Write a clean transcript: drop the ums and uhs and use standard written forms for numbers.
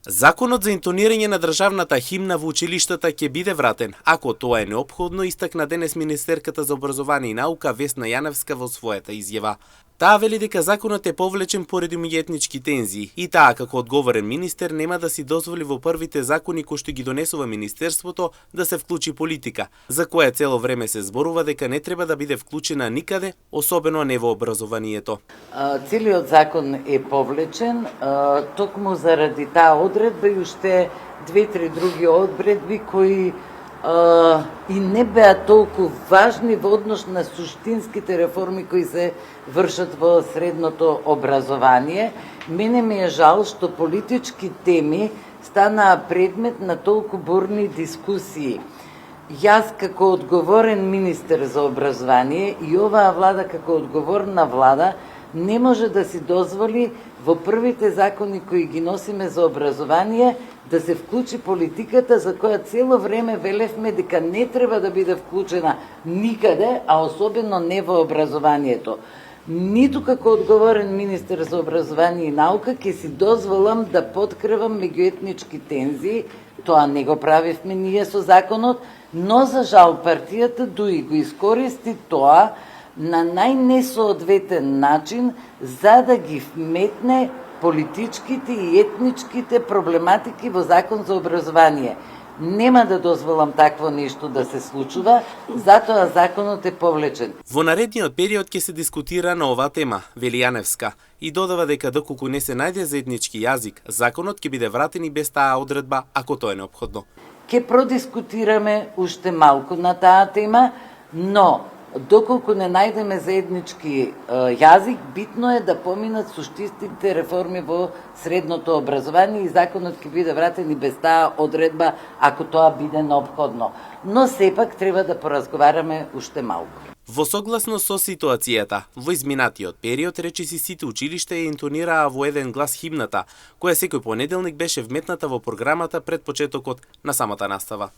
Законот за интонирање на државната химна во училиштата ќе биде вратен, ако тоа е неопходно, истакна денес министерката за образование и наука Весна Јаневска во својата изјава. Таа вели дека законот е повлечен поради меѓуетнички тензии и таа како одговорен министер нема да си дозволи во првите закони кои што ги донесува министерството да се вклучи политика, за која цело време се зборува дека не треба да биде вклучена никаде, особено не во образованието. Целиот закон е повлечен, токму заради таа одредба и уште 2-3 други одредби кои и не беа толку важни во однос на суштинските реформи кои се вршат во средното образование. Мене ми е жал што политички теми станаа предмет на толку бурни дискусии. Јас како одговорен министер за образование и оваа влада како одговорна влада не може да си дозволи во првите закони кои ги носиме за образование да се вклучи политиката за која цело време велевме дека не треба да биде вклучена никаде, а особено не во образованието. Ниту како одговорен министер за образование и наука ќе си дозволам да подкревам меѓуетнички тензии, тоа не го правивме ние со законот, но за жал партијата дуи го искористи тоа на најнесоодветен начин за да ги вметне политичките и етничките проблематики во закон за образование. Нема да дозволам такво нешто да се случува, затоа законот е повлечен. Во наредниот период ќе се дискутира на оваа тема, вели Јаневска, и додава дека доколку не се најде заеднички јазик, законот ќе биде вратен и без таа одредба, ако тоа е неопходно. Ќе продискутираме уште малку на таа тема, но доколку не најдеме заеднички јазик, битно е да поминат суштинските реформи во средното образование и законот ќе биде вратен и без таа одредба, ако тоа биде неопходно. Но сепак треба да поразговараме уште малку. Во согласно со ситуацијата, во изминатиот период речиси сите училишта ја интонираа во еден глас химната, која секој понеделник беше вметната во програмата пред почетокот на самата настава.